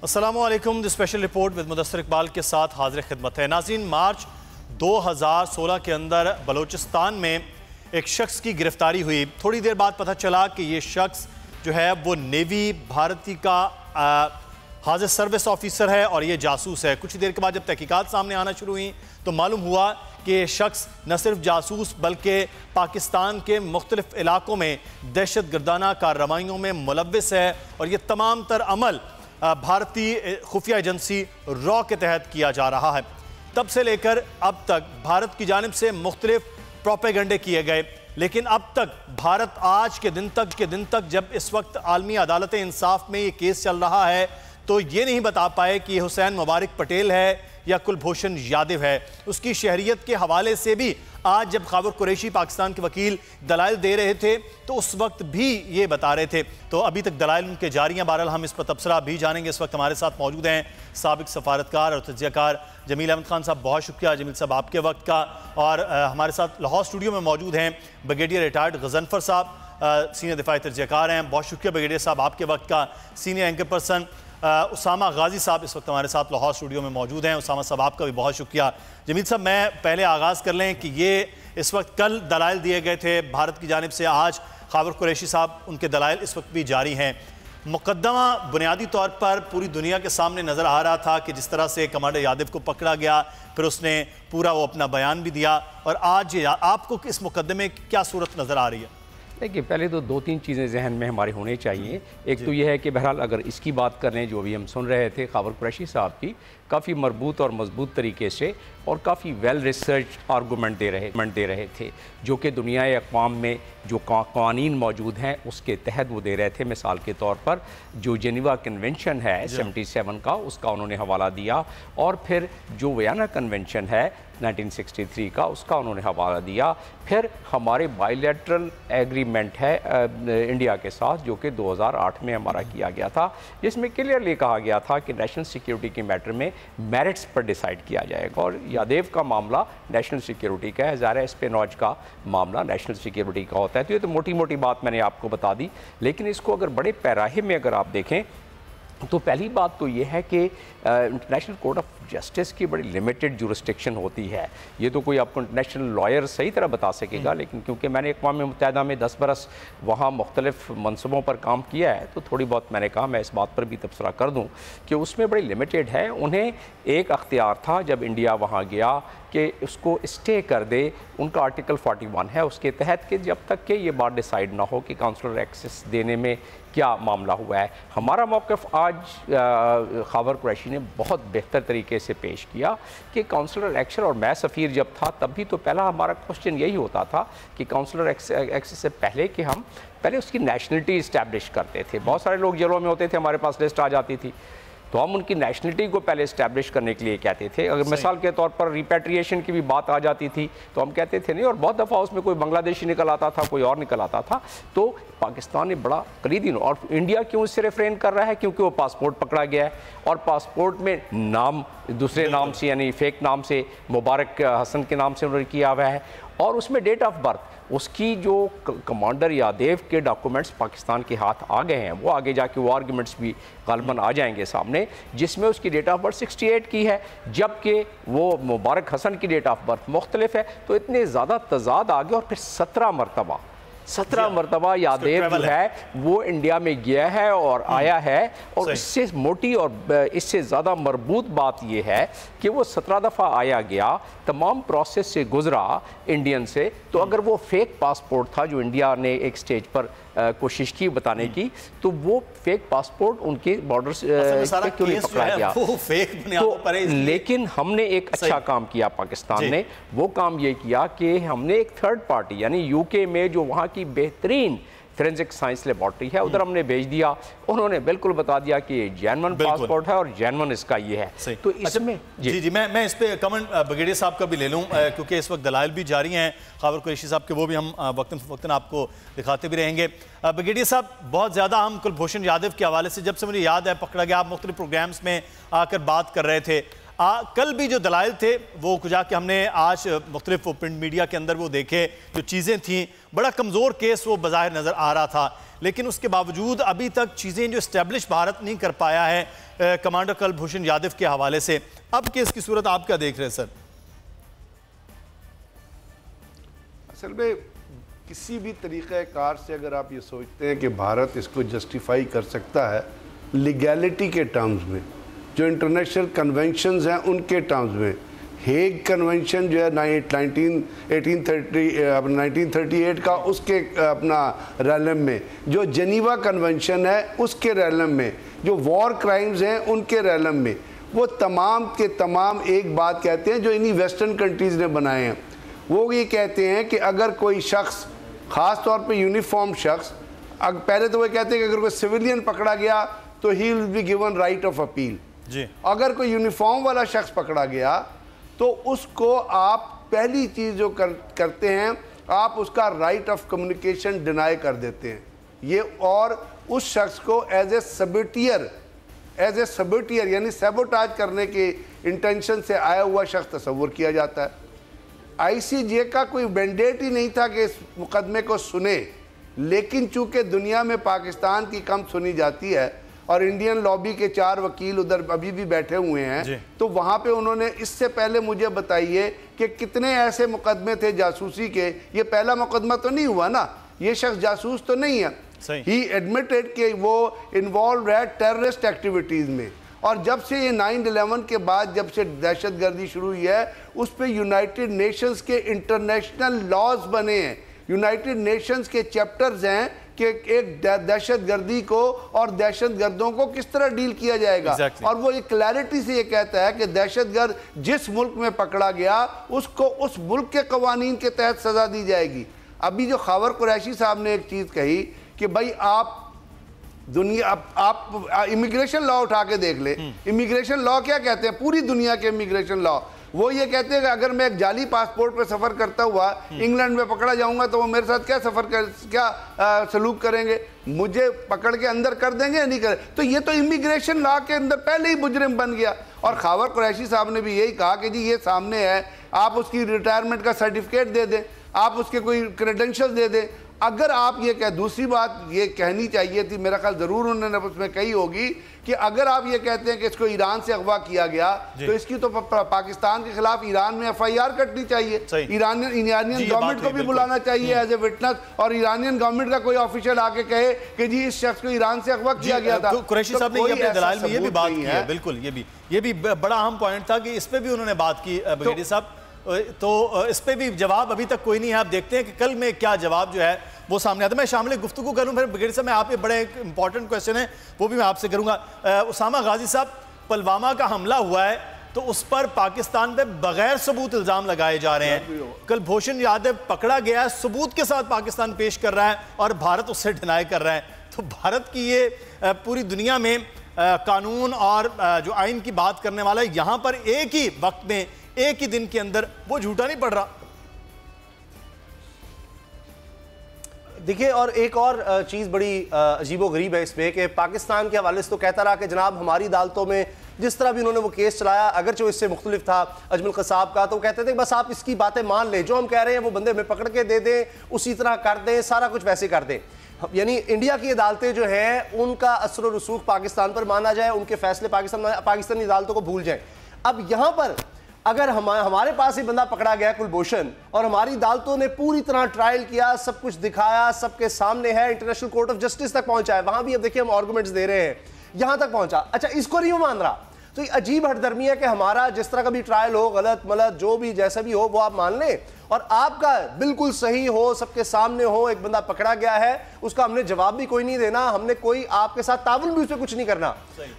السلام علیکم the special report with Mudassar Iqbal کے ساتھ حاضر خدمت ہے۔ ناظرین، مارچ 2016 کے اندر بلوچستان میں ایک شخص کی گرفتاری ہوئی۔ تھوڑی دیر بعد پتہ چلا کہ یہ شخص جو ہے وہ نیوی بھارتی کا حاضر سروس آفیسر ہے اور یہ جاسوس ہے۔ کچھ دیر کے بعد جب تحقیقات سامنے آنا شروع ہوئیں تو معلوم ہوا کہ یہ شخص نہ صرف جاسوس بلکہ پاکستان کے مختلف علاقوں میں دہشت گردانہ کارروائیوں میں ملوث ہے، اور یہ تمام تر عمل بھارتی خفیہ ایجنسی را کے تحت کیا جا رہا ہے۔ تب سے لے کر اب تک بھارت کی جانب سے مختلف پروپیگنڈے کیے گئے، لیکن اب تک بھارت آج کے دن تک جب اس وقت عالمی عدالت انصاف میں یہ کیس چل رہا ہے تو یہ نہیں بتا پائے کہ یہ حسین مبارک پٹیل ہے یا کلبھوشن یادو ہے۔ اس کی شہریت کے حوالے سے بھی آج جب خاور قریشی پاکستان کے وکیل دلائل دے رہے تھے تو اس وقت بھی یہ بتا رہے تھے، تو ابھی تک دلائل ان کے جاری ہیں۔ بہرحال ہم اس پر تبصرہ بھی جانیں گے۔ اس وقت ہمارے ساتھ موجود ہیں سابق سفارتکار اور تجزیہ کار جمیل احمد خان صاحب، بہت شکریہ جمیل صاحب آپ کے وقت کا، اور ہمارے ساتھ لاہور اسٹوڈیو میں موجود ہیں بریگیڈیئر ریٹائرڈ غضنفر صاحب، سینئر دفاعی تجزیہ کار ہیں، بہت شکریہ بریگیڈیئر صاحب آپ کے وقت کا۔ سینئر اینکر پرسن اسامہ غازی صاحب اس وقت ہمارے ساتھ لاہور اسٹوڈیو میں موجود ہیں، اسامہ صاحب آپ کا بھی بہت شکریہ۔ جمیل صاحب، میں پہلے آغاز کر لیں کہ یہ اس وقت کل دلائل دیے گئے تھے بھارت کی جانب سے، آج خاور قریشی صاحب ان کے دلائل اس وقت بھی جاری ہیں۔ مقدمہ بنیادی طور پر پوری دنیا کے سامنے نظر آ رہا تھا کہ جس طرح سے کمانڈر یادو کو پکڑا گیا، پھر اس نے پورا وہ اپنا بیان بھی دیا، اور آج آپ کو اس مقدمے کی کیا صورت نظر آ رہی ہے؟ دیکھیے، پہلے تو دو تین چیزیں ذہن میں ہمارے ہونے چاہیے۔ ایک تو یہ ہے کہ بہرحال اگر اس کی بات کر لیں جو بھی ہم سن رہے تھے خاور قریشی صاحب کی، کافی مربوط اور مضبوط طریقے سے اور کافی ویل ریسرچ آرگومنٹ دے رہے تھے، جو کہ دنیائے اقوام میں جو قوانین موجود ہیں اس کے تحت وہ دے رہے تھے۔ مثال کے طور پر جو جنیوا کنونشن ہے 77 کا، اس کا انہوں نے حوالہ دیا، اور پھر جو ویانا کنونشن ہے 1963 کا، اس کا انہوں نے حوالہ دیا۔ پھر ہمارے بائی لیٹرل ایگریمنٹ ہے انڈیا کے ساتھ جو کہ 2008 میں ہمارا کیا گیا تھا، جس میں کلیئرلی کہا گیا تھا کہ نیشنل سیکیورٹی کے میٹر میں میرٹس پر ڈیسائیڈ کیا جائے گا، اور یادو کا معاملہ نیشنل سیکیورٹی کا ہے، ظاہر ہے اسپیناج کا معاملہ نیشنل سیکیورٹی کا ہوتا ہے۔ تو یہ تو موٹی موٹی بات میں نے آپ کو بتا دی، لیکن اس کو اگر بڑے پیراہے میں اگر آپ دیکھیں تو پہلی بات تو یہ ہے کہ انٹرنیشنل کورٹ آف جسٹس کی بڑی لمیٹڈ جورسڈکشن ہوتی ہے۔ یہ تو کوئی آپ کو انٹرنیشنل لائر صحیح طرح بتا سکے گا، لیکن کیونکہ میں نے اقوام متحدہ میں 10 برس وہاں مختلف منصبوں پر کام کیا ہے، تو تھوڑی بہت میں نے کہا میں اس بات پر بھی تبصرہ کر دوں کہ اس میں بڑی لمیٹڈ ہے۔ انہیں ایک اختیار تھا جب انڈیا وہاں گیا کہ اس کو اسٹے کر دے، ان کا آرٹیکل 41 ہے اس کے تحت، کہ جب تک کہ یہ بات ڈیسائیڈ نہ ہو کہ کاؤنسلر ایکسس دینے میں کیا معاملہ ہوا ہے۔ ہمارا موقف آج خاور قریشی نے بہت بہتر طریقے سے پیش کیا کہ کاؤنسلر ایکسس، اور میں سفیر جب تھا تب بھی تو پہلا ہمارا کوشچن یہی ہوتا تھا کہ کاؤنسلر ایکسس سے پہلے کہ ہم پہلے اس کی نیشنلٹی اسٹیبلش کرتے تھے۔ بہت سارے لوگ جیلوں میں ہوتے تھے، ہمارے پاس لسٹ آ جاتی تھی، تو ہم ان کی نیشنلٹی کو پہلے اسٹیبلش کرنے کے لیے کہتے تھے۔ اگر مثال کے طور پر ریپیٹریشن کی بھی بات آ جاتی تھی تو ہم کہتے تھے نہیں، اور بہت دفعہ اس میں کوئی بنگلہ دیشی نکل آتا تھا، کوئی اور نکل آتا تھا۔ تو پاکستان نے بڑا کلیدی، اور انڈیا کیوں اس سے ریفرین کر رہا ہے؟ کیونکہ وہ پاسپورٹ پکڑا گیا ہے، اور پاسپورٹ میں نام دوسرے نام سے، یعنی فیک نام سے، مبارک حسن کے نام سے انہوں نے کیا ہوا ہے، اور اس میں ڈیٹ آف برتھ اس کی جو کمانڈر یادو کے ڈاکومنٹس پاکستان کے ہاتھ آ گئے ہیں، وہ آگے جا کے وہ آرگومنٹس بھی غالباً آ جائیں گے سامنے، جس میں اس کی ڈیٹ آف برتھ 68 کی ہے، جبکہ وہ مبارک حسن کی ڈیٹ آف برتھ مختلف ہے۔ تو اتنے زیادہ تضاد آ گئے، اور پھر 17 مرتبہ یادو جو ہے وہ انڈیا میں گیا ہے اور آیا ہے، اور اس سے موٹی اور اس سے زیادہ مربوط بات یہ ہے کہ وہ 17 دفعہ آیا گیا، تمام پروسیس سے گزرا انڈین سے۔ تو اگر وہ فیک پاسپورٹ تھا جو انڈیا نے ایک سٹیج پر کوشش کی بتانے کی، تو وہ فیک پاسپورٹ ان کے بارڈر سے کیوں نہیں پکڑا گیا؟ لیکن ہم نے ایک اچھا کام کیا پاکستان نے، وہ کام یہ کیا کہ ہم نے ایک تھرڈ پارٹی یعنی یو کے میں جو وہاں کی بہترین فورینسک سائنس لیبارٹری ہے ادھر ہم نے بھیج دیا، انہوں نے بالکل بتا دیا کہ یہ جینون پاسپورٹ ہے اور جینون اس کا یہ ہے۔ تو اس میں جی میں اس پہ کمنٹ بریگیڈیئر صاحب کا بھی لے لوں، کیونکہ اس وقت دلائل بھی جاری ہیں خاور قریشی صاحب کے، وہ بھی ہم وقتاً فوقتاً آپ کو دکھاتے بھی رہیں گے۔ بریگیڈیئر صاحب، بہت زیادہ ہم کلبھوشن یادو کے حوالے سے جب سے مجھے یاد ہے پکڑا گیا، آپ مختلف پروگرامز میں آ کر بات کر رہے تھے۔ کل بھی جو دلائل تھے وہ جا کے ہم نے آج مختلف پرنٹ میڈیا کے اندر وہ دیکھے، جو چیزیں تھیں، بڑا کمزور کیس وہ بظاہر نظر آ رہا تھا، لیکن اس کے باوجود ابھی تک چیزیں جو اسٹیبلش بھارت نہیں کر پایا ہے کمانڈر کلبھوشن یادو کے حوالے سے. اب کیس کی صورت آپ کیا دیکھ رہے ہیں سر؟ اصل میں کسی بھی طریقہ کار سے اگر آپ یہ سوچتے ہیں کہ بھارت اس کو جسٹیفائی کر سکتا ہے لیگیلٹی کے ٹرمز میں، جو انٹرنیشنل کنونشنز ہیں ان کے ٹرمز میں، ہیگ کنونشن جو ہے 1938 کا اس کے اپنا ریلم میں، جو جنیوا کنونشن ہے اس کے ریلم میں، جو وار کرائمز ہیں ان کے ریلم میں، وہ تمام کے تمام ایک بات کہتے ہیں جو انہی ویسٹرن کنٹریز نے بنائے ہیں. وہ یہ کہتے ہیں کہ اگر کوئی شخص، خاص طور پہ یونیفارم شخص، پہلے تو وہ کہتے ہیں کہ اگر کوئی سویلین پکڑا گیا تو ہی will be given right of appeal. اگر کوئی یونیفارم والا شخص پکڑا گیا تو اس کو آپ پہلی چیز جو کرتے ہیں آپ اس کا رائٹ آف کمیونیکیشن ڈینائی کر دیتے ہیں یہ، اور اس شخص کو ایز اے سبوٹیئر یعنی سیبوٹاج کرنے کے انٹینشن سے آیا ہوا شخص تصور کیا جاتا ہے. آئی سی جے کا کوئی مینڈیٹ ہی نہیں تھا کہ اس مقدمے کو سنے، لیکن چونکہ دنیا میں پاکستان کی کم سنی جاتی ہے اور انڈین لابی کے 4 وکیل ادھر ابھی بھی بیٹھے ہوئے ہیں، تو وہاں پہ انہوں نے اس سے پہلے مجھے بتائیے کہ کتنے ایسے مقدمے تھے جاسوسی کے. یہ پہلا مقدمہ تو نہیں ہوا نا، یہ شخص جاسوس تو نہیں ہے. ہی ایڈمیٹڈ کہ وہ انوالوڈ ہے ٹیررسٹ ایکٹیویٹیز میں. اور جب سے یہ 9/11 کے بعد جب سے دہشت گردی شروع ہوئی ہے اس پہ یونائٹڈ نیشنز کے انٹرنیشنل لاز بنے ہیں، یونائٹڈ نیشنز کے چیپٹرز ہیں کہ ایک دہشت گردی کو اور دہشت گردوں کو کس طرح ڈیل کیا جائے گا. اور وہ ایک کلیئرٹی سے یہ کہتا ہے کہ دہشت گرد جس ملک میں پکڑا گیا اس کو اس ملک کے قوانین کے تحت سزا دی جائے گی. ابھی جو خاور قریشی صاحب نے ایک چیز کہی کہ بھائی آپ امیگریشن لا اٹھا کے دیکھ لیں، امیگریشن لا کیا کہتے ہیں پوری دنیا کے امیگریشن لا، وہ یہ کہتے ہیں کہ اگر میں ایک جعلی پاسپورٹ پہ سفر کرتا ہوا انگلینڈ میں پکڑا جاؤں گا تو وہ میرے ساتھ کیا سلوک کریں گے، مجھے پکڑ کے اندر کر دیں گے یا نہیں کریں. تو یہ تو امیگریشن لا کے اندر پہلے ہی مجرم بن گیا. اور خاور قریشی صاحب نے بھی یہی کہا کہ جی یہ سامنے ہے، آپ اس کی ریٹائرمنٹ کا سرٹیفکیٹ دے دیں، آپ اس کے کوئی کریڈنشل دے دیں. اگر آپ یہ کہ دوسری بات یہ کہنی چاہیے تھی، میرا خیال ضرور انہوں نے اس میں کہی ہوگی کہ اگر آپ یہ کہتے ہیں کہ اس کو ایران سے اغوا کیا گیا تو اس کی تو پاکستان کے خلاف ایران میں FIR کٹنی چاہیے، ایرانین گورنمنٹ کو بھی بلانا چاہیے ایز اے وٹنس، اور ایرانین گورنمنٹ کا کوئی آفیشل آ کے کہے کہ جی اس شخص کو ایران سے اغوا کیا گیا تھا. قریشی صاحب نے یہ اپنے دلائل میں یہ بھی بات کی ہے، بالکل یہ بھی بڑا اہم پوائنٹ تھا کہ اس پہ بھی انہوں نے بات کی بگیڑی صاحب. تو اس پہ بھی جواب ابھی تک کوئی نہیں ہے. آپ دیکھتے ہیں کہ کل میں کیا جواب جو ہے وہ سامنے آتا ہے. میں شامل گفتگو کروں پھر بگیڑی صاحب، میں آپ کے بڑے ایک امپورٹنٹ کویسچن ہے وہ بھی میں آپ سے کروں گا. اسامہ غازی صاحب، پلوامہ کا حملہ ہوا ہے تو اس پر پاکستان پہ بغیر ثبوت الزام لگائے جا رہے ہیں. کلبھوشن یادو پکڑا گیا ہے، ثبوت کے ساتھ پاکستان پیش کر رہا ہے اور بھارت اس سے ڈینائی کر رہا ہے. تو بھارت کی یہ پوری دنیا میں قانون اور جو آئین کی بات کرنے والا ہے، یہاں پر ایک ہی وقت میں ایک ہی دن کے اندر وہ جھوٹا نہیں پڑ رہا. دیکھیں، اور ایک اور چیز بڑی عجیب و غریب ہے اس میں کہ پاکستان کے حوالے سے تو کہتا رہا کہ جناب ہماری عدالتوں میں جس طرح بھی انہوں نے وہ کیس چلایا، اگرچہ اس سے مختلف تھا اجمل قصاب کا، تو وہ کہتے تھے کہ بس آپ اس کی باتیں مان لیں، جو ہم کہہ رہے ہیں وہ بندے میں پکڑ کے دے دیں، اسی طرح کر دیں، سارا کچھ ویسے کر دیں. یعنی انڈیا کی عدالتیں جو ہیں ان کا اثر و رسوخ پاکستان پر مانا جائے، ان کے فیصلے پاکستانی عدالتوں کو بھول جائیں. اب یہاں پر اگر ہمارے پاس ہی بندہ پکڑا گیا کلبھوشن اور ہماری عدالتوں نے پوری طرح ٹرائل کیا، سب کچھ دکھایا، سب کے سامنے ہے، انٹرنیشنل کورٹ آف جسٹس تک پہنچا ہے، وہاں بھی اب دیکھیں ہم آرگومنٹس دے رہے ہیں، یہاں تک پہنچا. اچھا اس کو نہیں مان رہا، تو یہ عجیب ہٹ درمی ہے کہ ہمارا جس طرح کا بھی ٹرائل ہو، غلط ملت جو بھی جیسا بھی ہو وہ آپ مان لیں، اور آپ کا بالکل صحیح ہو، سب کے سامنے ہو، ایک بندہ پکڑا گیا ہے، اس کا ہم نے جواب بھی کوئی نہیں دینا، ہم نے کوئی آپ کے ساتھ تعاون بھی اس پہ کچھ نہیں کرنا.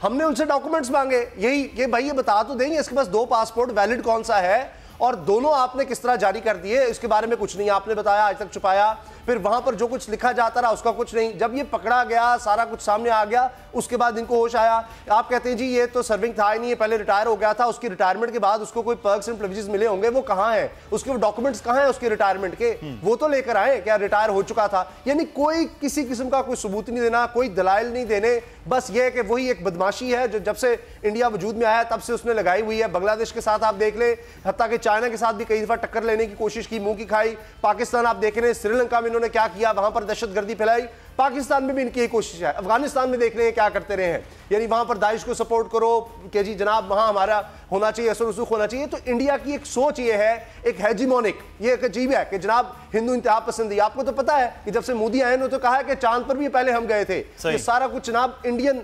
ہم نے ان سے ڈاکومنٹس مانگے، یہی کہ بھائی یہ بتا تو دیں گے اس کے پاس 2 پاسپورٹ ویلڈ کون سا ہے اور دونوں آپ نے کس طرح جاری کر دیے اس کے بارے میں کچھ نہیں آپ نے بتایا, آج تک چھپایا. پھر وہاں پر جو کچھ لکھا جاتا رہا اس کا کچھ نہیں. جب یہ پکڑا گیا, سارا کچھ سامنے آ گیا, اس کے بعد ان کو ہوش آیا. آپ کہتے ہیں جی یہ تو سرونگ تھا ہی نہیں, یہ پہلے ریٹائر ہو گیا تھا, اس کی ریٹائرمنٹ کے بعد اس کو کوئی پرکس اینڈ پریویلیجز ملے ہوں گے, وہ کہاں ہیں, اس کے ڈاکومنٹس کہاں ہیں اس کے ریٹائرمنٹ کے, وہ تو لے کر آئے کیا ریٹائر ہو چکا تھا. یعنی کوئی کسی قسم کا کوئی ثبوت نہیں دینا, کوئی دلائل نہیں دینے, بس یہ کہ وہی ایک بدماشی ہے جو جب سے انڈیا وجود میں آیا تب سے اس نے لگائی ہوئی ہے. بنگلہ دیش کے ساتھ آپ دیکھ لیں, حتیٰ کہ چائنا کے ساتھ بھی کئی دفعہ ٹکر لینے کی کوشش کی, منہ کی کھائی. پاکستان آپ دیکھ رہے ہیں, سری لنکا میں انہوں نے کیا کیا, وہاں پر دہشت گردی پھیلائی. پاکستان میں بھی ان کی یہ کوشش ہے. افغانستان میں دیکھ رہے ہیں کیا کرتے رہے ہیں, یعنی وہاں پر داعش کو سپورٹ کرو کہ جی جناب وہاں ہمارا ہونا چاہیے, اثر رسوخ ہونا چاہیے. تو انڈیا کی ایک سوچ یہ ہے, ایک ہیجیمونک, یہ ایک عجیب ہے کہ جناب ہندو انتہا پسندی. آپ کو تو پتا ہے کہ جب سے مودی آئے انہوں نے تو کہا ہے کہ چاند پر بھی پہلے ہم گئے تھے. یہ سارا کچھ جناب انڈین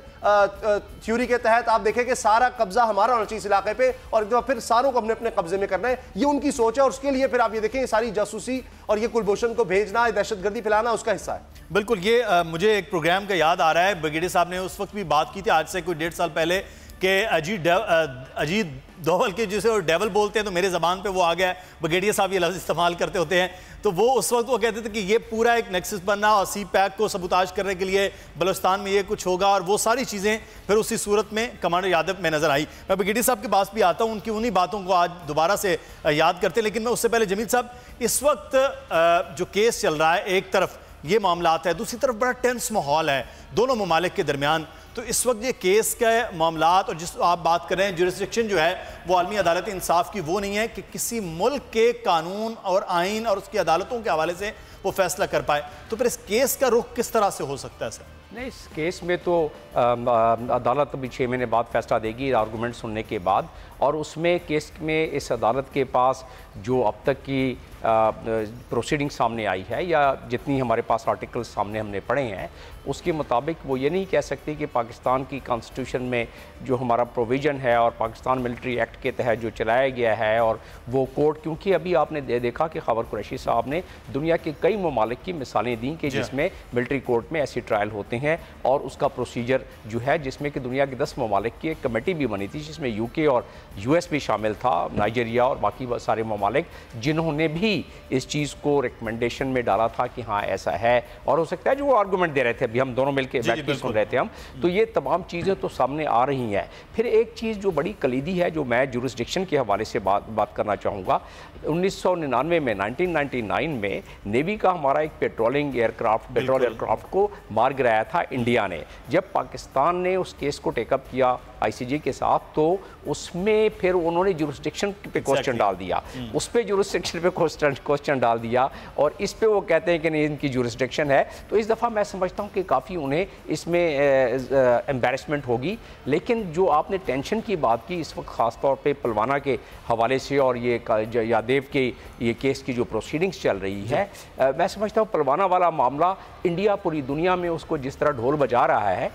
تھیوری کے تحت آپ دیکھیں کہ سارا قبضہ ہمارا ہونا چاہیے اس علاقے پہ, اور ایک دفعہ پھر ساروں کو اپنے اپنے قبضے میں کرنا ہے. یہ ان کی سوچ ہے, اور اس کے لیے پھر آپ یہ دیکھیں یہ ساری جاسوسی اور یہ کلبھوشن کو بھیجنا, دہشت گردی پھیلانا اس کا حصہ ہے. بالکل. یہ مجھے ایک پروگرام کا یاد آ رہا ہے, بریگیڈیئر صاحب نے اس وقت بھی بات کی تھی آج سے کوئی 1.5 سال پہلے, کہ اجیت دوول کے جسے ڈیول بولتے ہیں تو میرے زبان پہ وہ آ گیا ہے, بریگیڈیئر صاحب یہ لفظ استعمال کرتے ہوتے ہیں. تو وہ اس وقت وہ کہتے تھے کہ یہ پورا ایک نیکسس بننا اور سی پیک کو سبوتاج کرنے کے لیے بلوچستان میں یہ کچھ ہوگا, اور وہ ساری چیزیں پھر اسی صورت میں کمانڈر یادو میں نظر آئی. میں بریگیڈیئر صاحب کے پاس بھی آتا ہوں, ان کی انہی باتوں کو آج دوبارہ سے یاد کرتے ہیں. لیکن میں اس سے پہلے جمیل صاحب, اس وقت جو کیس چل رہا ہے, ایک طرف یہ معاملات ہے, دوسری طرف بڑا ٹینس ماحول ہے دونوں ممالک کے درمیان. تو اس وقت یہ کیس کے معاملات اور جس آپ بات کر رہے ہیں جورسڈکشن جو ہے وہ عالمی عدالت انصاف کی وہ نہیں ہے کہ کسی ملک کے قانون اور آئین اور اس کی عدالتوں کے حوالے سے وہ فیصلہ کر پائے. تو پھر اس کیس کا رخ کس طرح سے ہو سکتا ہے سر؟ نہیں, اس کیس میں تو عدالت ابھی 6 مہینے بعد فیصلہ دے گی آرگومنٹ سننے کے بعد, اور اس میں کیس میں اس عدالت کے پاس جو اب تک کی پروسیڈنگ سامنے آئی ہے یا جتنی ہمارے پاس آرٹیکل سامنے ہم نے پڑھے ہیں, اس کے مطابق وہ یہ نہیں کہہ سکتی کہ پاکستان کی کانسٹیٹیوشن میں جو ہمارا پروویژن ہے اور پاکستان ملٹری ایکٹ کے تحت جو چلایا گیا ہے, اور وہ کورٹ, کیونکہ ابھی آپ نے دیکھا کہ خاور قریشی صاحب نے دنیا کے کئی ممالک کی مثالیں دیں کہ جس میں ملٹری کورٹ میں ایسی ٹرائل ہوتے ہیں, اور اس کا پروسیجر جو ہے جس میں کہ دنیا کے 10 ممالک کی ایک کمیٹی بھی بنی تھی جس میں UK اور US بھی شامل تھا, نائجیریا اور باقی سارے ممالک, جنہوں نے بھی اس چیز کو ریکمنڈیشن میں ڈالا تھا کہ ہاں ایسا ہے. اور ہو سکتا ہے جو وہ آرگومنٹ دے رہے تھے, ابھی ہم دونوں مل کے بیٹھ کے سن رہے تھے ہم, تو یہ تمام چیزیں تو سامنے آ رہی ہیں. پھر ایک چیز جو بڑی کلیدی ہے جو میں جورسڈکشن کے حوالے سے بات کرنا چاہوں گا, 1999 میں 1999 میں نیوی کا ہمارا ایک پیٹرول ایئر کرافٹ کو مار گرایا تھا انڈیا نے. جب پاکستان نے اس کیس کو ٹیک اپ کیا ICJ کے ساتھ, تو اس میں پھر انہوں نے جورسڈکشن پہ کوسچن ڈال دیا, اس پہ جورسڈکشن پہ کوسچن ڈال دیا, اور اس پہ وہ کہتے ہیں کہ نہیں ان کی جورسڈکشن ہے. تو اس دفعہ میں سمجھتا ہوں کہ کافی انہیں اس میں ایمبیرسمنٹ ہوگی. لیکن جو آپ نے ٹینشن کی بات کی اس وقت خاص طور پہ پلوانہ کے حوالے سے, اور یہ یادیو کے یہ کیس کی جو پروسیڈنگز چل رہی ہے, میں سمجھتا ہوں پلوانہ والا معاملہ انڈیا پوری دنیا میں اس کو جس طرح ڈھول بجا رہا ہے,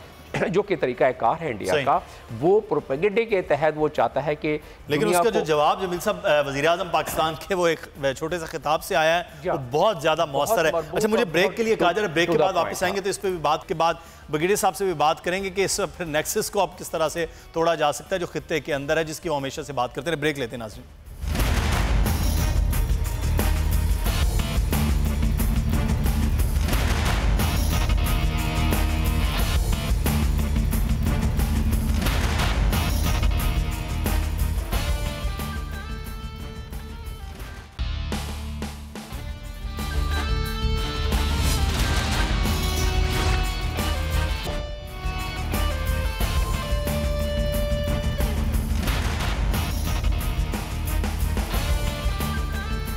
جو کہ طریقہ کار ہے انڈیا کا, وہ پروپیگنڈے کے تحت وہ چاہتا ہے کہ, لیکن اس کا جو جواب جمیل صاحب وزیر اعظم پاکستان کے وہ ایک چھوٹے سے خطاب سے آیا ہے وہ بہت زیادہ مؤثر ہے. اچھا, مجھے بریک کے لیے کہا جا رہا ہے, بریک کے بعد واپس آئیں گے تو اس پہ بھی بات کے بعد بریگیڈیئر صاحب سے بھی بات کریں گے کہ اس پھر نیکسس کو اب کس طرح سے توڑا جا سکتا ہے جو خطے کے اندر ہے, جس کی وہ ہمیشہ سے بات کرتے ہیں. بریک لیتے ہیں ناظرین.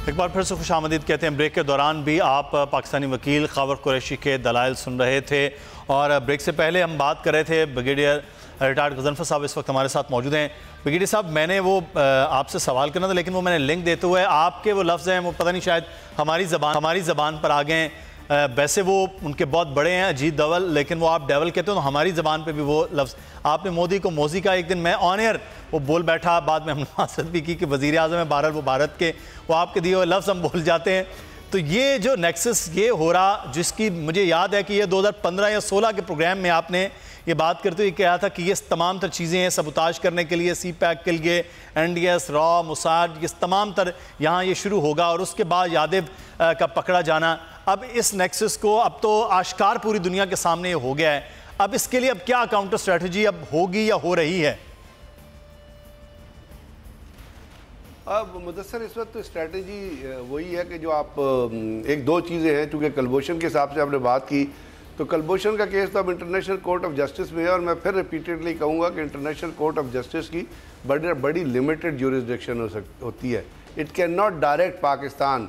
ایک بار پھر سے خوش آمدید کہتے ہیں. بریک کے دوران بھی آپ پاکستانی وکیل خاور قریشی کے دلائل سن رہے تھے, اور بریک سے پہلے ہم بات کر رہے تھے بریگیڈیئر ریٹائرڈ غضنفر صاحب اس وقت ہمارے ساتھ موجود ہیں. بریگیڈیئر صاحب, میں نے وہ آپ سے سوال کرنا تھا لیکن وہ میں نے لنک دیتے ہوئے آپ کے وہ لفظ ہیں وہ پتہ نہیں شاید ہماری زبان پر آ گئے ہیں. ویسے وہ ان کے بہت بڑے ہیں اجیت دوول, لیکن وہ آپ ڈیول کہتے ہیں تو ہماری زبان پہ بھی وہ لفظ آپ نے مودی کو موزی کا, ایک دن میں آن ایئر وہ بول بیٹھا, بعد میں ہم نے معذرت بھی کی کہ وزیر اعظم ہے بہرحال وہ بھارت کے, وہ آپ کے دیے ہوئے لفظ ہم بول جاتے ہیں. تو یہ جو نیکسس یہ ہو رہا، جس کی مجھے یاد ہے کہ یہ 2015 یا 16 کے پروگرام میں آپ نے یہ بات کرتے ہوئے کہا تھا کہ یہ تمام تر چیزیں ہیں سبوتاج کرنے کے لیے، سی پیک کے لیے، این ڈی ایس، را، موساد، یہ تمام تر یہاں یہ شروع ہوگا، اور اس کے بعد یادیو کا پکڑا جانا۔ اب اس نیکسس کو اب تو آشکار پوری دنیا کے سامنے ہو گیا ہے، اب اس کے لیے اب کیا کاؤنٹر اسٹریٹجی اب ہوگی یا ہو رہی ہے؟ اب مدثر اس وقت اسٹریٹجی وہی ہے کہ جو آپ ایک دو چیزیں ہیں، چونکہ کلبھوشن کے حساب سے آپ نے بات کی، تو کلبھوشن کا کیس تو اب انٹرنیشنل کورٹ آف جسٹس میں ہے، اور میں پھر ریپیٹڈلی کہوں گا کہ انٹرنیشنل کورٹ آف جسٹس کی بڑی لمیٹڈ جورسڈکشن ہوتی ہے. It can not direct Pakistan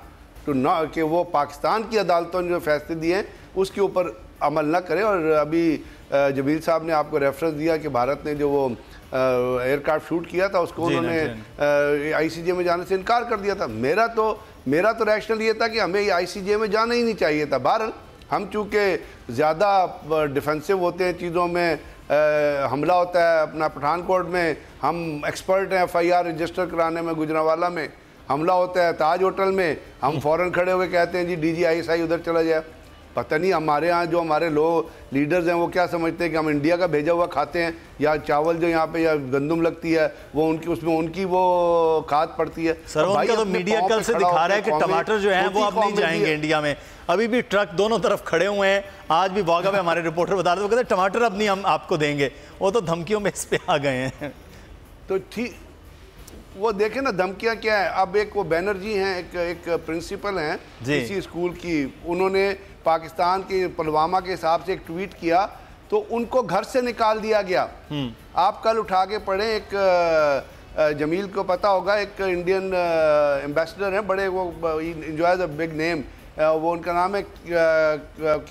کہ وہ پاکستان کی عدالتوں نے جو فیصلے دیے ہیں اس کے اوپر عمل نہ کرے. اور ابھی جمیل صاحب نے آپ کو ریفرنس دیا کہ بھارت نے جو وہ ایئر کرافٹ شوٹ کیا تھا اس کو انہوں نے آئی سی جے میں جانے سے انکار کر دیا تھا. میرا تو ریشنل یہ تھا کہ ہمیں آئی سی جے میں جانا ہی نہیں چاہیے تھا. بہرحال ہم چونکہ زیادہ ڈیفینسو ہوتے ہیں چیزوں میں، حملہ ہوتا ہے اپنا پٹھان کوٹ میں، ہم ایکسپرٹ ہیں ایف آئی آر رجسٹر کرانے میں، گجرانوالہ میں حملہ ہوتا ہے تاج ہوٹل میں، ہم فوراً کھڑے ہوئے کہتے ہیں G D G I S I ادھر چلا جائے. پتہ نہیں ہمارے ہاں جو ہمارے لیڈرز ہیں وہ کیا سمجھتے ہیں کہ ہم انڈیا کا بھیجا ہوا کھاتے ہیں، یا چاول جو یہاں پہ یا گندم لگتی ہے وہ اس میں ان کی وہ کھاد پڑتی ہے. سر ان کا تو میڈیا کل سے دکھا رہا ہے کہ ٹماٹر جو ہیں وہ اب نہیں جائیں گے انڈیا میں، ابھی بھی ٹرک دونوں طرف کھڑے ہوئے ہیں. آج بھی واگا پہ ہمارے رپورٹر بتا رہے تھے، وہ کہتے ہیں ٹماٹر اب نہیں ہم آپ کو دیں گے. وہ تو دھمکیوں میں اس پہ آ گئے ہیں. تو ٹھیک وہ دیکھیں نا دھمکیاں کیا ہے. اب ایک وہ بینرجی ہیں، ایک پرنسپل ہیں کسی اسکول کی، انہوں نے پاکستان کے پلوامہ کے حساب سے ایک ٹویٹ کیا تو ان کو گھر سے نکال دیا گیا. آپ کل اٹھا کے پڑھیں، ایک جمیل کو پتہ ہوگا، ایک انڈین ایمبیسڈر ہیں بڑے، وہ انجوائز اے بگ نیم، وہ ان کا نام ہے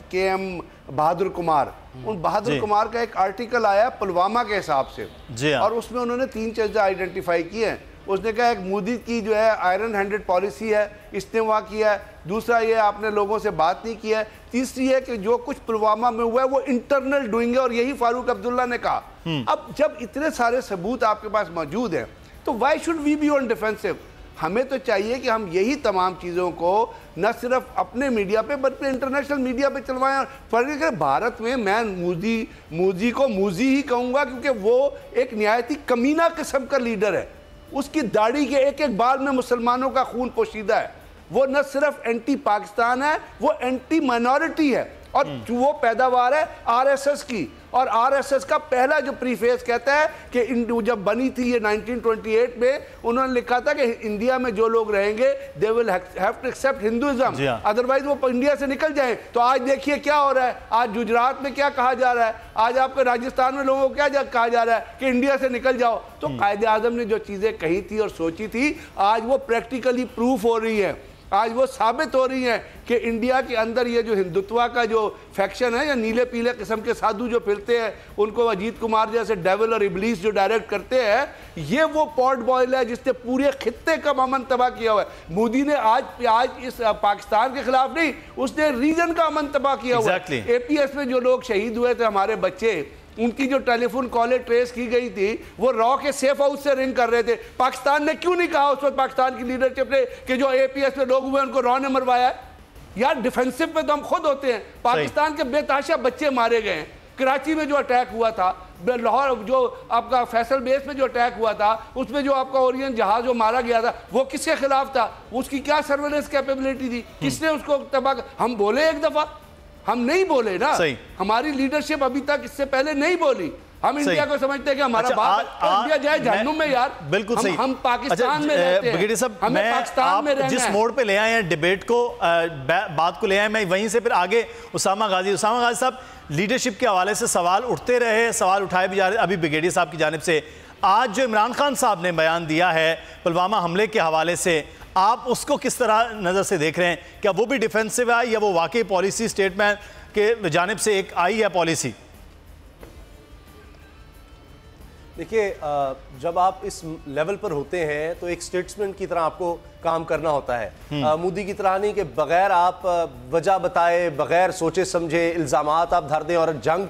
کے ایم بہادر کمار. ان بہادر کمار کا ایک آرٹیکل آیا پلوامہ کے حساب سے، اور اس میں انہوں نے 3 چیزیں آئیڈینٹیفائی کی ہیں. اس نے کہا ایک مودی کی جو ہے آئرن ہینڈڈ پالیسی ہے، اس نے وہاں کیا ہے. دوسرا یہ آپ نے لوگوں سے بات نہیں کیا ہے. تیسری ہے کہ جو کچھ پلوامہ میں ہوا ہے وہ انٹرنل ڈوئنگ ہے، اور یہی فاروق عبداللہ نے کہا. اب جب اتنے سارے ثبوت آپ کے پاس موجود ہیں تو why should we be on defensive? ہمیں تو چاہیے کہ ہم یہی تمام چیزوں کو نہ صرف اپنے میڈیا پہ بلکہ انٹرنیشنل میڈیا پہ چلوائیں. فرق ہے بھارت میں میں موزی کو موزی ہی کہوں گا، کیونکہ وہ ایک نہایتی کمینہ قسم کا لیڈر ہے. اس کی داڑھی کے ایک ایک بال میں مسلمانوں کا خون پوشیدہ ہے. وہ نہ صرف اینٹی پاکستان ہے، وہ اینٹی مائنورٹی ہے، اور وہ پیداوار ہے آر ایس ایس کی. اور آر ایس ایس کا پہلا جو پریفیس کہتا ہے کہ جب بنی تھی یہ 1928 میں، انہوں نے لکھا تھا کہ انڈیا میں جو لوگ رہیں گے they will have to accept Hinduism، otherwise وہ انڈیا سے نکل جائیں. تو آج دیکھیے کیا ہو رہا ہے، آج گجرات میں کیا کہا جا رہا ہے، آج آپ کے راجستھان میں لوگوں کو کیا کہا جا رہا ہے کہ انڈیا سے نکل جاؤ. تو قائد اعظم نے جو چیزیں کہی تھی اور سوچی تھی آج وہ پریکٹیکلی پروف ہو رہی ہیں، آج وہ ثابت ہو رہی ہیں کہ انڈیا کے اندر یہ جو ہندوتوا کا جو فیکشن ہے، یا نیلے پیلے قسم کے سادھو جو پھرتے ہیں، ان کو اجیت کمار جیسے ڈیول اور ابلیس جو ڈائریکٹ کرتے ہیں، یہ وہ پورٹ بوائل ہے جس نے پورے خطے کا امن تباہ کیا ہوا ہے. مودی نے آج اس پاکستان کے خلاف نہیں، اس نے ریجن کا امن تباہ کیا ہوا ہے. اے پی ایس میں جو لوگ شہید ہوئے تھے ہمارے بچے، ان کی جو ٹیلی فون کالیں ٹریس کی گئی تھی وہ را کے سیف ہاؤس سے رنگ کر رہے تھے. پاکستان نے کیوں نہیں کہا اس وقت پاکستان کی لیڈرشپ نے کہ جو اے پی ایس میں لوگ ہوئے ان کو را نے مروایا ہے؟ یار ڈیفینسو پہ تو ہم خود ہوتے ہیں. پاکستان کے بے تحاشا بچے مارے گئے ہیں. کراچی میں جو اٹیک ہوا تھا، لاہور جو آپ کا فیصل بیس میں جو اٹیک ہوا تھا، اس میں جو آپ کا اورین جہاز جو مارا گیا تھا وہ کس کے خلاف تھا؟ اس کی کیا سرویلنس کیپیبلٹی تھی؟ کس نے اس کو تباہ؟ ہم بولے ایک دفعہ؟ ہم نہیں بولے نا. ہماری لیڈرشپ ابھی تک اس سے پہلے نہیں بولی. ہم انڈیا کو سمجھتے ہیں کہ ہمارا باپ انڈیا جائے جہنم میں. یار بالکل صحیح، ہم پاکستان میں رہتے ہیں، ہمیں پاکستان میں رہنا ہے. جس موڑ پہ لے آئے ہیں ڈیبیٹ کو، بات کو لے آئے، میں وہیں سے پھر آگے اسامہ غازی صاحب لیڈرشپ کے حوالے سے سوال اٹھتے رہے، سوال اٹھائے بھی جا رہے. ابھی بریگیڈیئر صاحب کی جانب سے آج جو عمران خان صاحب نے بیان دیا ہے پلوامہ حملے کے حوالے سے، آپ اس کو کس طرح نظر سے دیکھ رہے ہیں؟ کیا وہ بھی ڈیفینسو ہے یا وہ واقعی پالیسی اسٹیٹمنٹ کے جانب سے ایک آئی ہے پالیسی؟ دیکھیے جب آپ اس لیول پر ہوتے ہیں تو ایک سٹیٹسمنٹ کی طرح آپ کو کام کرنا ہوتا ہے. مودی کی طرح نہیں کہ بغیر آپ وجہ بتائے، بغیر سوچے سمجھے الزامات آپ دھر دیں. اور جنگ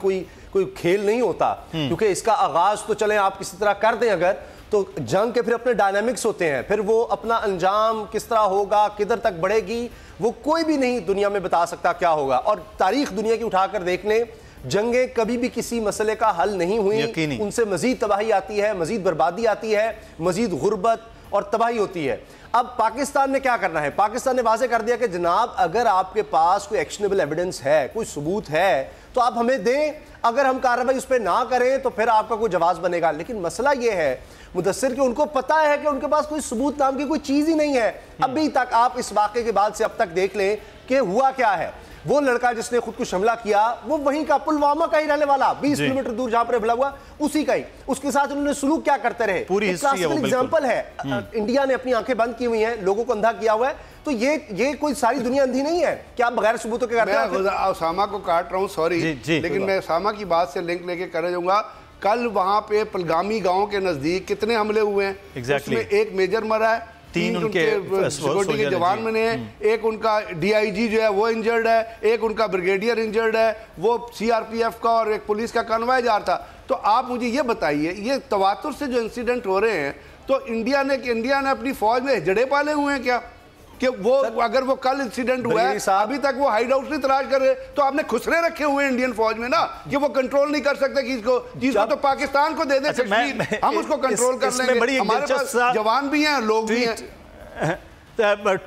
کوئی کھیل نہیں ہوتا، کیونکہ اس کا آغاز تو چلیں آپ کسی طرح کر دیں اگر، تو جنگ کے پھر اپنے ڈائنامکس ہوتے ہیں، پھر وہ اپنا انجام کس طرح ہوگا، کدھر تک بڑھے گی، وہ کوئی بھی نہیں دنیا میں بتا سکتا کیا ہوگا. اور تاریخ دنیا کی اٹھا کر دیکھ لیں, جنگیں کبھی بھی کسی مسئلے کا حل نہیں ہوئی, ان سے مزید تباہی آتی ہے, مزید بربادی آتی ہے, مزید غربت اور تباہی ہوتی ہے. اب پاکستان نے کیا کرنا ہے؟ پاکستان نے واضح کر دیا کہ جناب اگر آپ کے پاس کوئی ایکشنیبل ایویڈنس ہے, کوئی ثبوت ہے تو آپ ہمیں دیں, اگر ہم کارروائی اس پہ نہ کریں تو پھر آپ کا کوئی جواز بنے گا. لیکن مسئلہ یہ ہے مدثر کہ ان کو پتا ہے کہ ان کے پاس کوئی ثبوت نام کی کوئی چیز ہی نہیں ہے. ابھی تک آپ اس واقعے کے بعد سے اب تک دیکھ لیں کہ ہوا کیا ہے. وہ لڑکا جس نے خود کو حملہ کیا وہ وہیں کا پلوامہ کا ہی رہنے والا, 20 کلومیٹر دور جہاں پر حملہ ہوا اسی کا ہی. اس کے ساتھ انہوں نے سلوک کیا کرتے رہے, پوری ہسٹری ہے وہ. ایگزامپل ہے, انڈیا نے اپنی آنکھیں بند کی ہوئی ہیں, لوگوں کو اندھا کیا ہوا ہے. تو یہ کوئی ساری دنیا اندھی نہیں ہے کہ آپ بغیر ثبوتوں کے کرتے ہیں. میں اسامہ کو کاٹ رہا ہوں, سوری, لیکن میں اسامہ کی بات سے لنک لے کے کرنے جاؤں گا. کل وہاں پہ پلگامی گاؤں کے نزدیک کتنے حملے ہوئے ہیں, اس میں ایک میجر مرا ہے, 3 ان کے سیکورٹی کے جوان میں نے, ایک ان کا ڈی آئی جی جو ہے وہ انجرڈ ہے, ایک ان کا بریگیڈیئر انجرڈ ہے, وہ سی آر پی ایف کا اور ایک پولیس کا کنوائے جا رہا تھا. تو آپ مجھے یہ بتائیے, یہ تواتر سے جو انسیڈنٹ ہو رہے ہیں تو انڈیا نے اپنی فوج میں ہجڑے پالے ہوئے ہیں کیا کہ وہ اگر وہ کل انسیڈنٹ ہوا ہے ابھی تک وہ ہائیڈ آؤٹ نہیں تلاش کر رہے, تو آپ نے خسرے رکھے ہوئے ہیں انڈین فوج میں نا کہ وہ کنٹرول نہیں کر سکتے چیز کو تو پاکستان کو دے دیں کشمیر, ہم اس کو کنٹرول کر لیں گے. ہمارے پاس جوان بھی ہیں, لوگ بھی ہیں.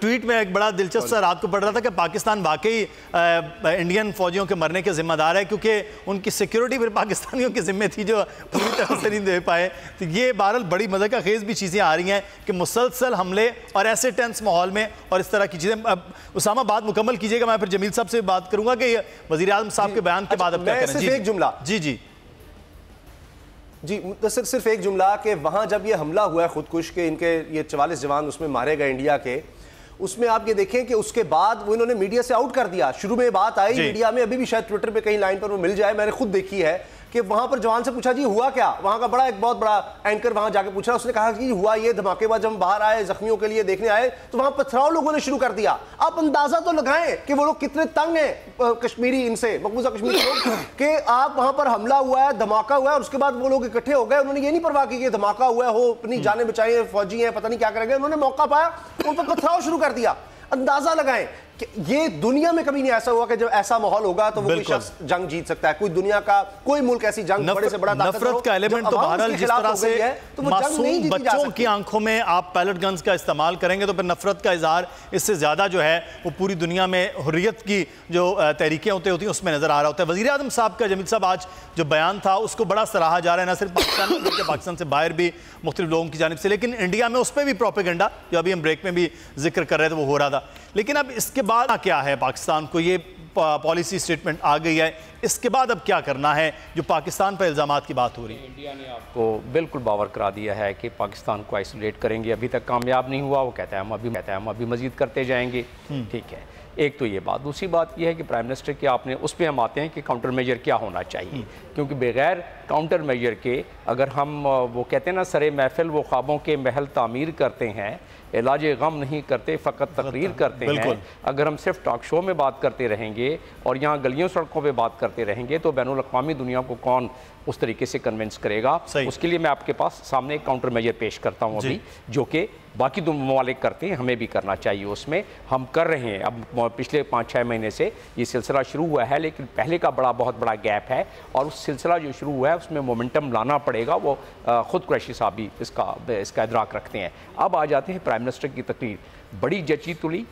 ٹویٹ میں ایک بڑا دلچسپ سا رات کو پڑھ رہا تھا کہ پاکستان واقعی انڈین فوجیوں کے مرنے کے ذمہ دار ہے کیونکہ ان کی سیکیورٹی پھر پاکستانیوں کے ذمہ تھی جو پوری طرح سے نہیں دے پائے. تو یہ بہرحال بڑی مذاق خیز بھی چیزیں آ رہی ہیں کہ مسلسل حملے اور ایسے ٹینس ماحول میں اور اس طرح کی چیزیں. اسامہ بات مکمل کیجئے گا, میں پھر جمیل صاحب سے بات کروں گا کہ وزیر اعظم صاحب کے بیان کے بعد اب کیا کریں. ایک جملہ جی صرف ایک جملہ کہ وہاں جب یہ حملہ ہوا ہے خودکش کے ان کے یہ 44 جوان اس میں مارے گئے انڈیا کے, اس میں آپ یہ دیکھیں کہ اس کے بعد وہ انہوں نے میڈیا سے آؤٹ کر دیا. شروع میں بات آئی میڈیا میں, ابھی بھی شاید ٹویٹر پہ کہیں لائن پر وہ مل جائے, میں نے خود دیکھی ہے کہ وہاں پر جوان سے پوچھا جی ہوا کیا, وہاں کا ایک بہت بڑا اینکر وہاں جا کے پوچھ رہا, اس نے کہا کہ ہوا یہ دھماکے بعد جب ہم باہر آئے زخمیوں کے لیے دیکھنے آئے تو وہاں پتھراؤ لوگوں نے شروع کر دیا. آپ اندازہ تو لگائیں کہ وہ لوگ کتنے تنگ ہیں کشمیری ان سے, مقبوضہ کشمیری لوگ, کہ آپ وہاں پر حملہ ہوا ہے, دھماکہ ہوا ہے, اور اس کے بعد وہ لوگ اکٹھے ہو گئے, انہوں نے یہ نہیں پرواہ کی کہ دھماکہ ہوا ہے, ہو اپنی جانیں بچائیں, فوجی ہیں پتہ نہیں کیا کریں گے, انہوں نے موقع پایا ان پر پتھراؤ شروع کر دیا. اندازہ لگائیں کہ یہ دنیا میں کبھی نہیں ایسا ہوا کہ جب ایسا ماحول ہوگا تو وہ کوئی شخص جنگ جیت سکتا ہے. کوئی دنیا کا کوئی ملک ایسی جنگ بڑے سے بڑا نفرت کا ایلیمنٹ تو بہرحال جس طرح سے معصوم بچوں کی آنکھوں میں آپ پیلٹ گنز کا استعمال کریں گے تو پھر نفرت کا اظہار اس سے زیادہ جو ہے وہ پوری دنیا میں حریت کی جو تحریکیں ہوتی ہیں اس میں نظر آ رہا ہوتا ہے. وزیر اعظم صاحب کا جمیل صاحب آج جو بیان تھا اس کو بڑا سراہا جا رہا ہے, نہ صرف پاکستان میں بلکہ پاکستان سے باہر بھی مختلف لوگوں کی جانب سے, لیکن انڈیا میں اس پہ بھی پروپیگنڈا جو ابھی ہم بریک میں بھی ذکر کر رہے تھے وہ ہو رہا تھا. لیکن اب اس کے بعد کیا ہے, پاکستان کو یہ پالیسی سٹیٹمنٹ آ گئی ہے, اس کے بعد اب کیا کرنا ہے جو پاکستان پر الزامات کی بات ہو رہی ہے؟ انڈیا نے آپ کو بالکل باور کرا دیا ہے کہ پاکستان کو آئسولیٹ کریں گے, ابھی تک کامیاب نہیں ہوا, وہ کہتا ہے ہم ابھی مزید کرتے جائیں گے. ٹھیک ہے, ایک تو یہ بات. دوسری بات یہ ہے کہ پرائم منسٹر کے آپ نے اس پہ ہم آتے ہیں کہ کاؤنٹر میجر کیا ہونا چاہیے, کیونکہ بغیر کاؤنٹر میجر کے اگر ہم وہ کہتے ہیں نا سرے محفل وہ خوابوں کے محل تعمیر کرتے ہیں, علاج غم نہیں کرتے فقط تقریر کرتے ہیں. اگر ہم صرف ٹاک شو میں بات کرتے رہیں گے اور یہاں گلیوں سڑکوں پہ بات کرتے رہیں گے تو بین الاقوامی دنیا کو کون اس طریقے سے کنونس کرے گا؟ اس کے لیے میں آپ کے پاس سامنے ایک کاؤنٹر میجر پیش کرتا ہوں ابھی, جو کہ باقی دو ممالک کرتے ہیں, ہمیں بھی کرنا چاہیے. اس میں ہم کر رہے ہیں, اب پچھلے 5-6 مہینے سے یہ سلسلہ شروع ہوا ہے, لیکن پہلے کا بہت بڑا گیپ ہے, اور اس سلسلہ جو شروع ہوا ہے اس میں مومنٹم لانا پڑے گا. وہ خود قریشی صاحب بھی اس کا ادراک رکھتے ہیں. اب آ جاتے ہیں پرائم منسٹر کی تقریر, بڑی جچی تلی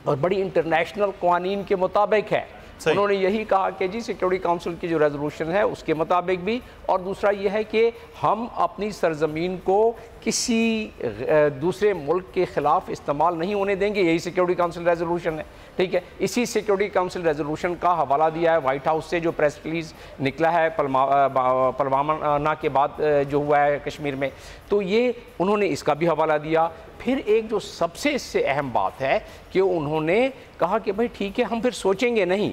اور بڑی انٹرنیشنل قوانین کے مطابق ہے. انہوں نے یہی کہا کہ جی سیکیورٹی کاؤنسل کی جو ریزولوشن ہے اس کے مطابق بھی, اور دوسرا یہ ہے کہ ہم اپنی سرزمین کو کسی دوسرے ملک کے خلاف استعمال نہیں ہونے دیں گے. یہی سیکیورٹی کاؤنسل ریزولوشن ہے. ٹھیک ہے, اسی سیکیورٹی کاؤنسل ریزولوشن کا حوالہ دیا ہے وائٹ ہاؤس سے جو پریس ریلیز نکلا ہے پلوامہ کے بعد جو ہوا ہے کشمیر میں, تو یہ انہوں نے اس کا بھی حوالہ دیا. پھر ایک جو سب سے اس سے اہم بات ہے کہ انہوں نے کہا کہ بھائی ٹھیک ہے ہم پھر سوچیں گے نہیں,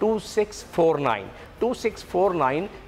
2649।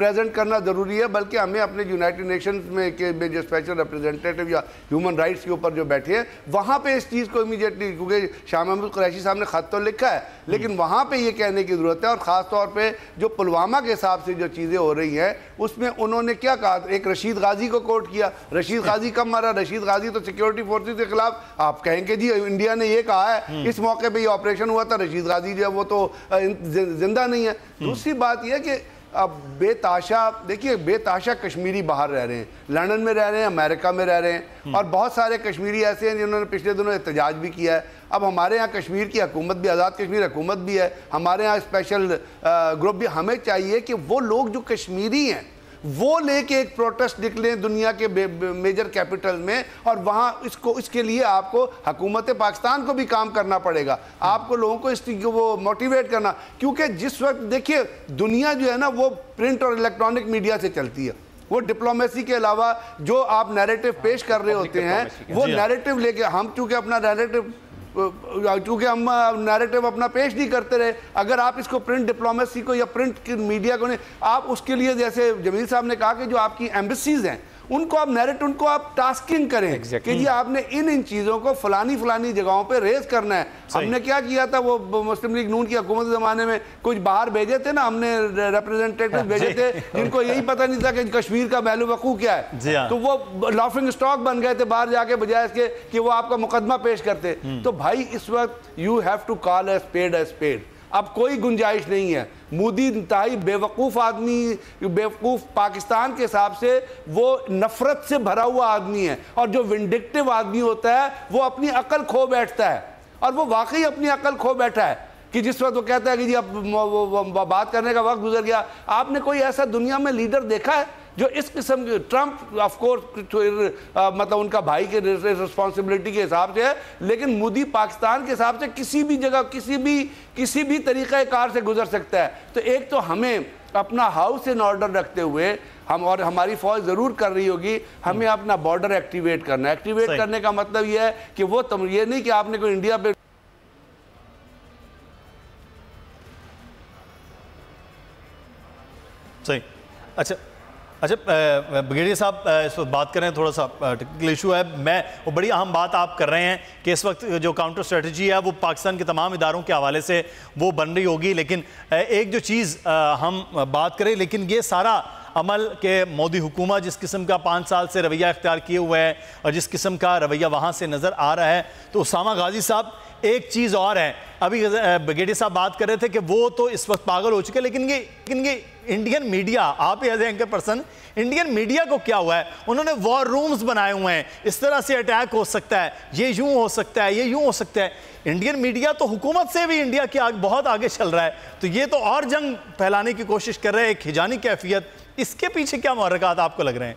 پریزنٹ کرنا ضروری ہے، بلکہ ہمیں اپنے یونائٹڈ نیشنز میں جو اسپیشل ریپرزینٹیٹیو یا ہیومن رائٹس کے اوپر جو بیٹھے ہیں وہاں پہ اس چیز کو امیڈیٹلی، کیونکہ شاہ محمود قریشی صاحب نے خط تو لکھا ہے لیکن وہاں پہ یہ کہنے کی ضرورت ہے، اور خاص طور پہ جو پلوامہ کے حساب سے جو چیزیں ہو رہی ہیں اس میں انہوں نے کیا کہا، ایک رشید غازی کو کوٹ کیا. رشید غازی کب مارا؟ رشید غازی تو سیکیورٹی فورسز کے خلاف، آپ کہیں کہ جی انڈیا نے یہ کہا ہے، اس موقع پہ یہ آپریشن ہوا تھا، رشید غازی جو ہے وہ تو زندہ نہیں ہے. دوسری بات یہ ہے کہ اب بے تاشا، دیکھیے بے تاشا کشمیری باہر رہ رہے ہیں، لندن میں رہ رہے ہیں، امریکہ میں رہ رہے ہیں، اور بہت سارے کشمیری ایسے ہیں جنہوں نے پچھلے دنوں احتجاج بھی کیا ہے. اب ہمارے ہاں کشمیر کی حکومت بھی، آزاد کشمیر حکومت بھی ہے، ہمارے ہاں اسپیشل گروپ بھی. ہمیں چاہیے کہ وہ لوگ جو کشمیری ہیں وہ لے کے ایک پروٹیسٹ نکلیں دنیا کے میجر کیپٹل میں، اور وہاں اس کے لیے آپ کو حکومت پاکستان کو بھی کام کرنا پڑے گا، آپ کو لوگوں کو وہ موٹیویٹ کرنا، کیونکہ جس وقت دیکھیے دنیا جو ہے نا وہ پرنٹ اور الیکٹرانک میڈیا سے چلتی ہے. وہ ڈپلومیسی کے علاوہ جو آپ نیریٹو پیش کر رہے ہوتے ہیں وہ نیریٹو لے کے، ہم چونکہ اپنا نیریٹو اپنا پیش نہیں کرتے رہے، اگر آپ اس کو پرنٹ ڈپلومیسی کو یا پرنٹ میڈیا کو نہیں، آپ اس کے لیے جیسے جمیل صاحب نے کہا کہ جو آپ کی ایمبیسیز ہیں ان کو آپ نیریٹ، ان کو آپ ٹاسکنگ کریں کہ جی آپ نے ان چیزوں کو فلانی جگہوں پہ ریز کرنا ہے. ہم نے کیا کیا تھا، وہ مسلم لیگ نون کی حکومت کے زمانے میں کچھ باہر بھیجے تھے نا، ہم نے ریپرزینٹیٹیو بھیجے تھے جن کو یہی پتہ نہیں تھا کہ کشمیر کا محل وقوع کیا ہے، تو وہ لافنگ سٹاک بن گئے تھے باہر جا کے، بجائے اس کے کہ وہ آپ کا مقدمہ پیش کرتے. تو بھائی اس وقت you have to call a spade a spade. اب کوئی گنجائش نہیں ہے. مودی انتہائی بیوقوف آدمی، بیوقوف پاکستان کے حساب سے وہ نفرت سے بھرا ہوا آدمی ہے، اور جو ونڈکٹیو آدمی ہوتا ہے وہ اپنی عقل کھو بیٹھتا ہے، اور وہ واقعی اپنی عقل کھو بیٹھا ہے کہ جس وقت وہ کہتا ہے کہ جی اب بات کرنے کا وقت گزر گیا. آپ نے کوئی ایسا دنیا میں لیڈر دیکھا ہے جو اس قسم کے، ٹرمپ آف کورس مطلب ان کا بھائی کے رسپانسبلٹی کے حساب سے ہے، لیکن مودی پاکستان کے حساب سے کسی بھی جگہ کسی بھی طریقہ کار سے گزر سکتا ہے. تو ایک تو ہمیں اپنا ہاؤس ان آرڈر رکھتے ہوئے اور ہماری فوج ضرور کر رہی ہوگی، ہمیں اپنا بارڈر ایکٹیویٹ کرنا ہے. ایکٹیویٹ کرنے کا مطلب یہ ہے کہ وہ یہ نہیں کہ آپ نے کوئی انڈیا پہ صحیح. اچھا بریگیڈیئر صاحب اس وقت بات کریں، تھوڑا سا ٹیکنیکل ایشو ہے، وہ بڑی اہم بات آپ کر رہے ہیں کہ اس وقت جو کاؤنٹر اسٹریٹجی ہے وہ پاکستان کے تمام اداروں کے حوالے سے وہ بن رہی ہوگی، لیکن ایک جو چیز ہم بات کریں، لیکن یہ سارا عمل کہ مودی حکومت جس قسم کا 5 سال سے رویہ اختیار کیے ہوئے ہے اور جس قسم کا رویہ وہاں سے نظر آ رہا ہے، تو اسامہ غازی صاحب ایک چیز اور ہے، ابھی بریگیڈیئر صاحب بات کر رہے تھے کہ وہ تو اس وقت پاگل ہو چکے، لیکن یہ انڈین میڈیا، آپ as a anchor person, Indian media کو کیا ہوا ہے؟ انہوں نے وار رومز بنائے ہوئے ہیں، اس طرح سے اٹیک ہو سکتا ہے، یہ یوں ہو سکتا ہے، یہ یوں ہو سکتا ہے. انڈین میڈیا تو حکومت سے بھی انڈیا کے بہت آگے چل رہا ہے، تو یہ تو اور جنگ پھیلانے کی کوشش کر رہے ہیں، ایک ہجانی کیفیت. اس کے پیچھے کیا محرکات آپ کو لگ رہے ہیں؟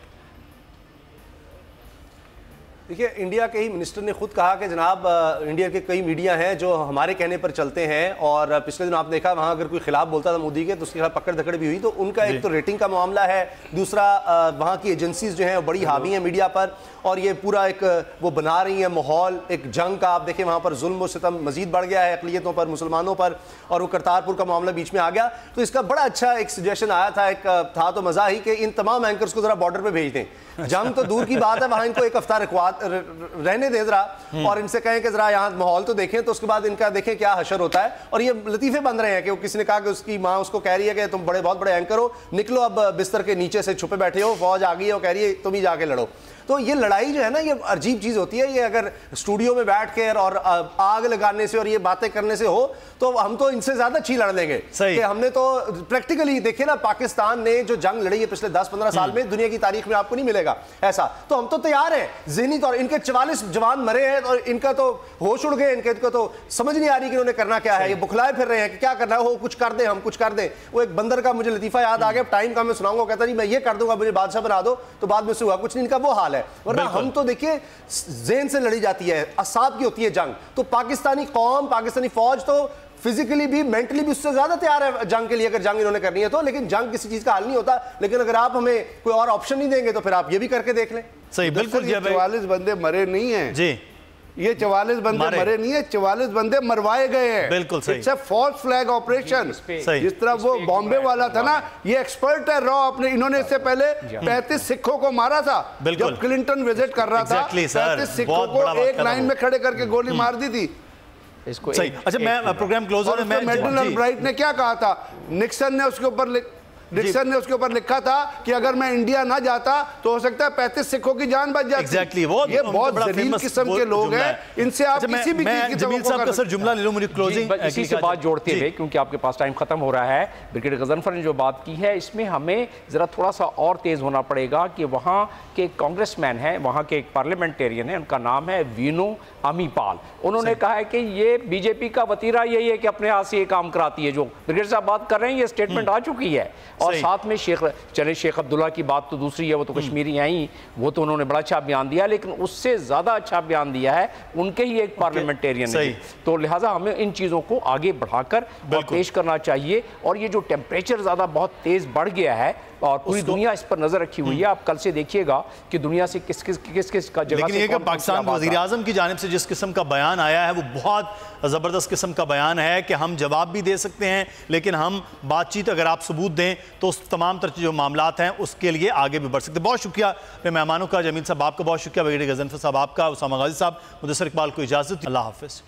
دیکھیے انڈیا کے ہی منسٹر نے خود کہا کہ جناب انڈیا کے کئی میڈیا ہیں جو ہمارے کہنے پر چلتے ہیں، اور پچھلے دن آپ دیکھا وہاں اگر کوئی خلاف بولتا تھا مودی کے تو اس کے خلاف پکڑ دھکڑ بھی ہوئی. تو ان کا ایک تو ریٹنگ کا معاملہ ہے، دوسرا وہاں کی ایجنسیز جو ہیں وہ بڑی حاوی ہیں میڈیا پر، اور یہ پورا ایک وہ بنا رہی ہیں ماحول ایک جنگ کا. آپ دیکھیں وہاں پر ظلم و ستم مزید بڑھ گیا ہے اقلیتوں پر، مسلمانوں پر، اور وہ کرتارپور کا معاملہ بیچ میں آ گیا. تو اس کا بڑا اچھا ایک سجیشن آیا تھا، ایک تھا تو مزہ ہی کہ ان تمام اینکرز کو ذرا بارڈر پہ بھیج دیں. جنگ تو دور کی بات ہے، وہاں ان کو ایک ہفتہ رہنے دے ذرا، اور ان سے کہیں کہ ذرا یہاں ماحول تو دیکھیں، تو اس کے بعد ان کا دیکھیں کیا حشر ہوتا ہے. اور یہ لطیفے بن رہے ہیں کہ کسی نے کہا کہ اس کی ماں اس کو کہہ رہی ہے کہ تم بہت بڑے اینکر ہو، نکلو اب بستر کے نیچے سے چھپے بیٹھے ہو، فوج آ گئی ہے وہ کہہ رہی ہے تم ہی جا کے لڑو. تو یہ لڑائی جو ہے نا یہ عجیب چیز ہوتی ہے. یہ اگر اسٹوڈیو میں بیٹھ کے اور آگ لگانے سے اور یہ باتیں کرنے سے ہو تو ہم تو ان سے زیادہ اچھی لڑ لیں گے. کہ ہم نے تو پریکٹیکلی دیکھے نا، پاکستان نے جو جنگ لڑی ہے پچھلے 10-15 سال میں، دنیا کی تاریخ میں آپ کو نہیں ملے گا ایسا. تو ہم تو تیار ہیں ذہنی طور. ان کے 44 جوان مرے ہیں اور ان کا تو ہوش اڑ گئے، ان کو تو سمجھ نہیں آ رہی کہ انہوں نے کرنا کیا ہے. یہ بکھلائے پھر رہے ہیں کہ کیا کرنا ہے، وہ کچھ کر دیں، ہم کچھ کر دیں. وہ ایک بندر کا مجھے لطیفہ یاد آ گیا، ٹائم کا میں سناؤں گا، کہتا جی میں یہ کر دوں گا، مجھے بادشاہ بنا دو، تو بعد میں سے ہوا کچھ نہیں. ان کا وہ حال ہے. ورنہ ہم تو دیکھیے ذہن سے لڑی جاتی ہے، اعصاب کی ہوتی ہے جنگ. تو پاکستانی قوم، پاکستانی فوج تو فزیکلی بھی مینٹلی بھی اس سے زیادہ تیار ہے جنگ کے لیے اگر جنگ انہوں نے کرنی ہے تو. لیکن جنگ کسی چیز کا حل نہیں ہوتا. لیکن اگر آپ ہمیں کوئی اور آپشن نہیں دیں گے تو پھر آپ یہ بھی کر کے دیکھ لیں. صحیح، بالکل. 44 بندے مرے نہیں ہیں جی، یہ 44 بندے مرے نہیں ہیں, 44 بندے مروائے گئے ہیں. بالکل صحیح. It's a false flag operation. جس طرح وہ بامبے والا تھا نا, یہ ایکسپرٹ ہے را اپنے, انہوں نے اس سے پہلے 35 سکھوں کو مارا تھا جب کلنٹن وزٹ کر رہا تھا. 35 سکھوں کو ایک لائن میں کھڑے کر کے گولی مار دی تھی. صحیح. اچھا میں پروگرام کلوز ہونے میں میڈن البرائٹ نے کیا کہا تھا, نکسن نے اس کے اوپر لکھا تھا کہ اگر میں انڈیا نہ جاتا تو ہو سکتا ہے 35 سکھوں کی جان بچ جاتی. یہ بہت ذلیل قسم کے لوگ ہیں, ان سے آپ کسی بھی چیز کی توقع کر سکتے ہیں. جملہ لے لوں مجھے کلوزنگ اسی سے بات جوڑتے ہوئے, کیونکہ آپ کے پاس ٹائم ختم ہو رہا ہے. بریگیڈیئر غضنفر نے جو بات کی ہے اس میں ہمیں ذرا تھوڑا سا اور تیز ہونا پڑے گا کہ وہاں کے ایک کانگریس مین ہیں, وہاں کے ایک پارلیمنٹیرین ہیں, ان کا نام ہے وینو امی پال. انہوں نے کہا ہے کہ یہ بی جے پی کا وتیرہ یہی ہے کہ اپنے ہاتھ سے یہ کام کراتی ہے. جو بریگیڈیئر صاحب بات کر رہے ہیں یہ اسٹیٹمنٹ آ چکی ہے. اور ساتھ میں شیخ عبداللہ کی بات تو دوسری ہے, وہ تو کشمیری آئیں, وہ تو انہوں نے بڑا اچھا بیان دیا, لیکن اس سے زیادہ اچھا بیان دیا ہے ان کے ہی ایک پارلیمنٹیرین نے. تو لہٰذا ہمیں ان چیزوں کو آگے بڑھا کر پیش کرنا چاہیے. اور یہ جو ٹیمپریچر زیادہ بہت تیز بڑھ گیا ہے اور پوری دنیا اس پر نظر رکھی ہوئی ہے, آپ کل سے دیکھیے گا کہ دنیا سے کس کس کا جگہ سے. لیکن یہ کہ پاکستان وزیر اعظم کی جانب سے جس قسم کا بیان آیا ہے وہ بہت زبردست قسم کا بیان ہے کہ ہم جواب بھی دے سکتے ہیں, لیکن ہم بات چیت اگر آپ ثبوت دیں تو اس تمام تر جو معاملات ہیں اس کے لیے آگے بھی بڑھ سکتے ہیں. بہت شکریہ اپنے مہمانوں کا, جمیل صاحب آپ کا بہت شکریہ, بریگیڈیئر غضنفر صاحب آپ کا, اسامہ غازی صاحب, مدثر اقبال کو اجازت. اللہ حافظ.